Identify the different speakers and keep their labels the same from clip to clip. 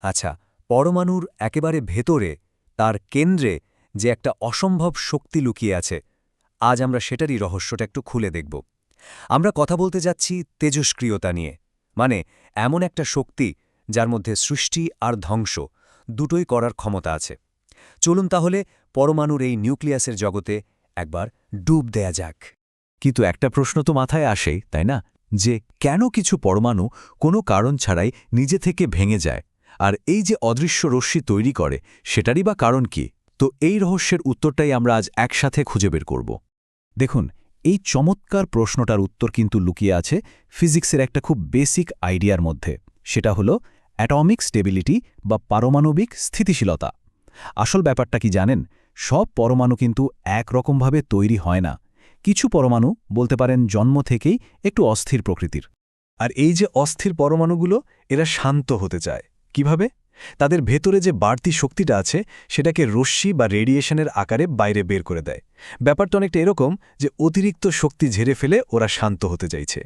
Speaker 1: আচ্ছা, পরমাণুর একেবারে ভেতরে, তার কেন্দ্রে যে একটা অসম্ভব শক্তি লুকিয়ে আছে, আজ আমরা সেটারই রহস্যটা একটু খুলে দেখব। আমরা কথা বলতে যাচ্ছি তেজস্ক্রিয়তা নিয়ে, মানে এমন একটা শক্তি যার মধ্যে সৃষ্টি আর ধ্বংস দুটোই করার ক্ষমতা আছে। চলুন তাহলে পরমাণুর এই নিউক্লিয়াসের জগতে একবার ডুব দেয়া যাক।
Speaker 2: কিন্তু একটা প্রশ্ন তো মাথায় আসেই, তাই না? যে কেন কিছু পরমাণু কোনো কারণ ছাড়াই নিজে থেকে ভেঙে যায়, আর এই যে অদৃশ্য রশ্মি তৈরি করে সেটারই বা কারণ কি? তো এই রহস্যের উত্তরটাই আমরা আজ একসাথে খুঁজে বের করব। দেখুন, এই চমৎকার প্রশ্নটার উত্তর কিন্তু লুকিয়ে আছে ফিজিক্সের একটা খুব বেসিক আইডিয়ার মধ্যে। সেটা হলো অ্যাটমিক স্টেবিলিটি বা পারমাণবিক স্থিতিশীলতা। আসল ব্যাপারটা কি জানেন? সব পরমাণু কিন্তু একরকমভাবে তৈরি হয় না। কিছু পরমাণু বলতে পারেন জন্ম থেকেই একটু অস্থির প্রকৃতির। আর এই যে অস্থির পরমাণুগুলো, এরা শান্ত হতে চায়। কিভাবে? তাদের ভেতরে যে বাড়তি শক্তিটা আছে সেটাকে রশ্মি বা রেডিয়েশনের আকারে বাইরে বের করে দেয়। ব্যাপারটা অনেকটা এরকম যে অতিরিক্ত শক্তি ঝেড়ে ফেলে ওরা শান্ত হতে চাইছে।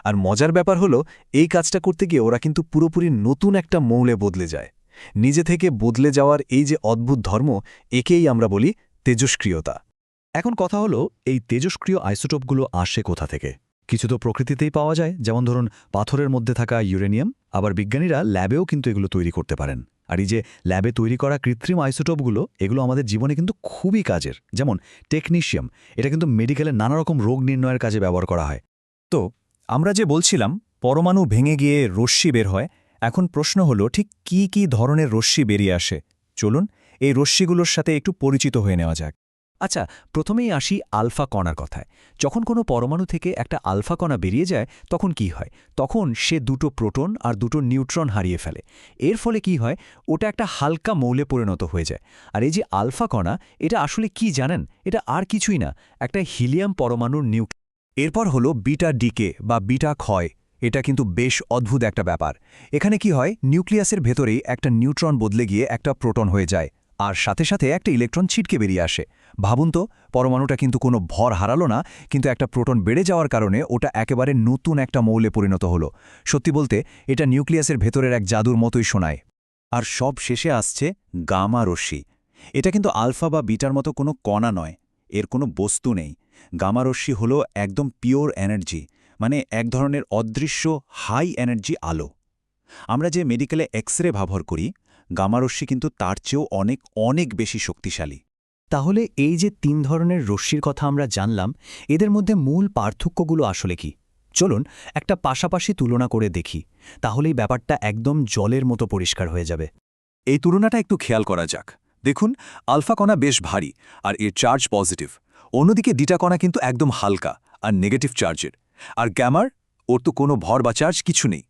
Speaker 2: আর মজার ব্যাপার হলো, এই কাজটা করতে গিয়ে ওরা কিন্তু পুরোপুরি নতুন একটা মৌলে বদলে যায়। নিজে থেকে বদলে যাওয়ার এই যে অদ্ভুত ধর্ম, একেই আমরা বলি তেজস্ক্রিয়তা। এখন কথা হলো, এই তেজস্ক্রিয় আইসোটোপগুলো আসে কোথা থেকে? কিছু তো প্রকৃতিতেই পাওয়া যায়, যেমন ধরুন পাথরের মধ্যে থাকা ইউরেনিয়াম। আবার বিজ্ঞানীরা ল্যাবেও কিন্তু এগুলো তৈরি করতে পারেন। আর এই যে ল্যাবে তৈরি করা কৃত্রিম আইসোটোপগুলো, এগুলো আমাদের জীবনে কিন্তু খুবই কাজের। যেমন টেকনিশিয়াম, এটা কিন্তু মেডিকেলে নানা রকম রোগ নির্ণয়ের কাজে ব্যবহার করা হয়। তো আমরা যে বলছিলাম পরমাণু ভেঙে গিয়ে রশ্মি বের হয়, এখন প্রশ্ন হলো ঠিক কি কি ধরনের রশ্মি বেরিয়ে আসে। চলুন এই রশ্মিগুলোর সাথে একটু পরিচিত হয়ে নেওয়া যাক। আচ্ছা, প্রথমেই আসি আলফা কণার কথায়। যখন কোনো পরমাণু থেকে একটা আলফা কণা বেরিয়ে যায়, তখন কি হয়? তখন সে দুটো প্রোটন আর দুটো নিউট্রন হারিয়ে ফেলে। এর ফলে কি হয়? ওটা একটা হালকা মৌলে পরিণত হয়ে যায়। আর এই যে আলফা কণা, এটা আসলে কি জানেন? এটা আর কিছুই না, একটা হিলিয়াম পরমাণুর নিউক্লিয়াস। এরপর হলো বিটা ডিকে বা বিটা ক্ষয়। এটা কিন্তু বেশ অদ্ভুত একটা ব্যাপার। এখানে কি হয়? নিউক্লিয়াসের ভেতরেই একটা নিউট্রন বদলে গিয়ে একটা প্রোটন হয়ে যায়, আর সাথে সাথে একটা ইলেকট্রন ছিটকে বেরিয়ে আসে। ভাবুন তো, পরমাণুটা কিন্তু কোনো ভর হারালো না, কিন্তু একটা প্রোটন বেড়ে যাওয়ার কারণে ওটা একেবারে নতুন একটা মৌলে পরিণত হলো। সত্যি বলতে এটা নিউক্লিয়াসের ভেতরের এক জাদুর মতোই শোনায়। আর সব শেষে আসছে গামা রশ্মি। এটা কিন্তু আলফা বা বিটার মতো কোনো কণা নয়, এর কোনো বস্তু নেই। গামা রশ্মি হলো একদম পিওর এনার্জি, মানে এক ধরনের অদৃশ্য হাই এনার্জি আলো। আমরা যে মেডিকেলে এক্স-রে ব্যবহার করি, গামা রশ্মি কিন্তু তার চেয়েও অনেক অনেক বেশি শক্তিশালী।
Speaker 1: তাহলে এই যে তিন ধরনের রশ্মির কথা আমরা জানলাম, এদের মধ্যে মূল পার্থক্যগুলো আসলে কি? চলুন একটা পাশাপাশি তুলনা করে দেখি, তাহলেই ব্যাপারটা একদম জলের মতো পরিষ্কার হয়ে যাবে।
Speaker 2: এই তুলনাটা একটু খেয়াল করা যাক। দেখুন, আলফা কণা বেশ ভারী আর এর চার্জ পজিটিভ। অন্যদিকে ডিটা কণা কিন্তু একদম হালকা আর নেগেটিভ চার্জের। আর গ্যামার, ওর তো কোনো ভর বা চার্জ কিছু নেই।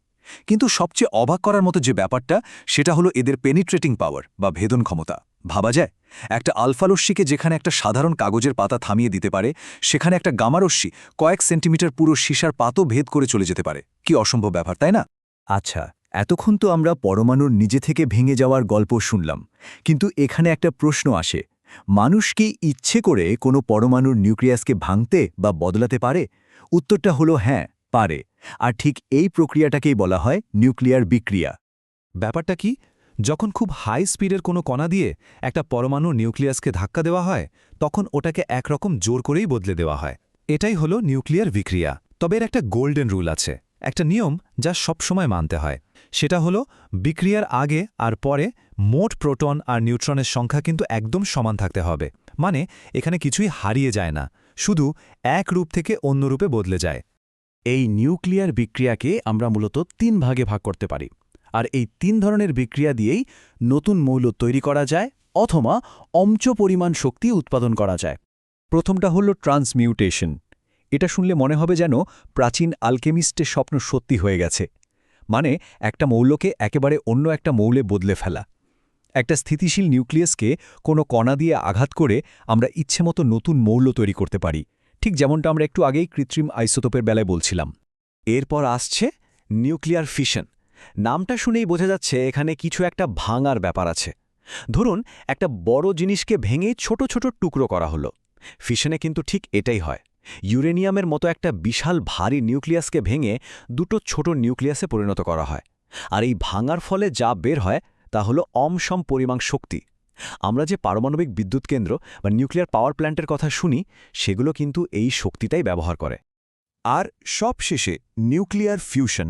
Speaker 2: কিন্তু সবচেয়ে অবাক করার মতো যে ব্যাপারটা, সেটা হলো এদের পেনিট্রেটিং পাওয়ার বা ভেদন ক্ষমতা। ভাবা যায়, একটা আলফা রশ্মিকে যেখানে একটা সাধারণ কাগজের পাতা থামিয়ে দিতে পারে, সেখানে একটা গামা রশ্মি কয়েক সেন্টিমিটার পুরো সীসার পাতও ভেদ করে চলে যেতে পারে। কি অসম্ভব ব্যাপার, তাই না? আচ্ছা, এতক্ষণ তো আমরা পরমাণুর নিজে থেকে ভেঙে যাওয়ার গল্প শুনলাম, কিন্তু এখানে একটা প্রশ্ন আসে। মানুষ কি ইচ্ছে করে কোনো পরমাণুর নিউক্লিয়াসকে ভাঙতে বা বদলাতে পারে? উত্তরটা হলো হ্যাঁ, পারে। আর ঠিক এই প্রক্রিয়াটাকেই বলা হয় নিউক্লিয়ার বিক্রিয়া। ব্যাপারটা কি? যখন খুব হাই স্পিডের কোনো কণা দিয়ে একটা পরমাণু নিউক্লিয়াসকে ধাক্কা দেওয়া হয়, তখন ওটাকে একরকম জোর করেই বদলে দেওয়া হয়। এটাই হলো নিউক্লিয়ার বিক্রিয়া। তবে এর একটা গোল্ডেন রুল আছে, একটা নিয়ম যা সবসময় মানতে হয়। সেটা হলো বিক্রিয়ার আগে আর পরে মোট প্রোটন আর নিউট্রনের সংখ্যা কিন্তু একদম সমান থাকতে হবে। মানে এখানে কিছুই হারিয়ে যায় না, শুধু এক রূপ থেকে অন্য রূপে বদলে যায়। এই নিউক্লিয়ার বিক্রিয়াকে আমরা মূলত তিন ভাগে ভাগ করতে পারি। আর এই তিন ধরনের বিক্রিয়া দিয়েই নতুন মৌল তৈরি করা যায় অথবা অম্চ পরিমাণ শক্তি উৎপাদন করা যায়। প্রথমটা হল ট্রান্সমিউটেশন। এটা শুনলে মনে হবে যেন প্রাচীন আলকেমিস্টের স্বপ্ন সত্যি হয়ে গেছে। মানে একটা মৌলকে একেবারে অন্য একটা মৌলে বদলে ফেলা। একটা স্থিতিশীল নিউক্লিয়াসকে কোনো কণা দিয়ে আঘাত করে আমরা ইচ্ছেমতো নতুন মৌল তৈরি করতে পারি, ঠিক যেমনটা আমরা একটু আগেই কৃত্রিম আইসোটোপের বেলায় বলছিলাম। এরপর আসছে নিউক্লিয়ার ফিশন। নামটা শুনেই বোঝা যাচ্ছে এখানে কিছু একটা ভাঙার ব্যাপার আছে। ধরুন একটা বড় জিনিসকে ভেঙে ছোট ছোট টুকরো করা হলো। ফিশনে কিন্তু ঠিক এটাই হয়। ইউরেনিয়ামের মতো একটা বিশাল ভারী নিউক্লিয়াসকে ভেঙে দুটো ছোট নিউক্লিয়াসে পরিণত করা হয়। আর এই ভাঙার ফলে যা বের হয় তা হলো অমসম পরিমাণ শক্তি। আমরা যে পারমাণবিক বিদ্যুৎ কেন্দ্র বা নিউক্লিয়ার পাওয়ার প্ল্যান্টের কথা শুনি, সেগুলো কিন্তু এই শক্তিটাই ব্যবহার করে।
Speaker 3: আর সবশেষে নিউক্লিয়ার ফিউশন,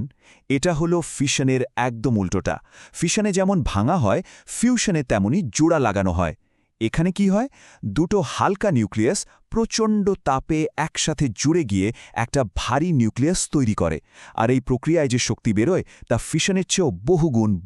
Speaker 3: এটা হলো ফিশনের একদম উল্টোটা। ফিশনে যেমন ভাঙা হয়, ফিউশনে তেমনি জোড়া লাগানো হয়। এখানে কি হয়, দুটো হালকা নিউক্লিয়াস প্রচণ্ড তাপে একসাথে জুড়ে গিয়ে একটা ভারী নিউক্লিয়াস তৈরি করে। আর এই প্রক্রিয়ায় যে শক্তি বেরোয় তা ফিশনের চেয়েও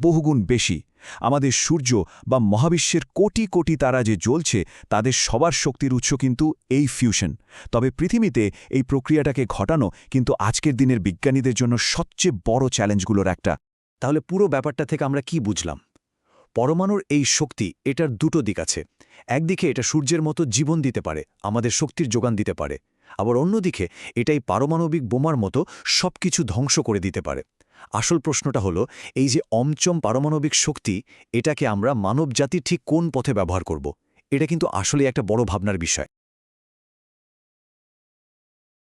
Speaker 3: বহুগুণ বেশি। আমাদের সূর্য বা মহাবিশ্বের কোটি কোটি তারা যে জ্বলছে, তাদের সবার শক্তির উৎস কিন্তু এই ফিউশন। তবে পৃথিবীতে এই প্রক্রিয়াটাকে ঘটানো কিন্তু আজকের দিনের বিজ্ঞানীদের জন্য সবচেয়ে বড় চ্যালেঞ্জগুলোর একটা।
Speaker 2: তাহলে পুরো ব্যাপারটা থেকে আমরা কি বুঝলাম? পরমাণুর এই শক্তি, এটার দুটো দিক আছে। একদিকে এটা সূর্যের মতো জীবন দিতে পারে, আমাদের শক্তির যোগান দিতে পারে। আবার অন্যদিকে এটাই পারমাণবিক বোমার মতো সবকিছু ধ্বংস করে দিতে পারে। আসল প্রশ্নটা হলো, এই যে অমচম পারমাণবিক শক্তি, এটাকে আমরা মানবজাতি ঠিক কোন পথে ব্যবহার করব? এটা কিন্তু আসলে একটা বড় ভাবনার বিষয়।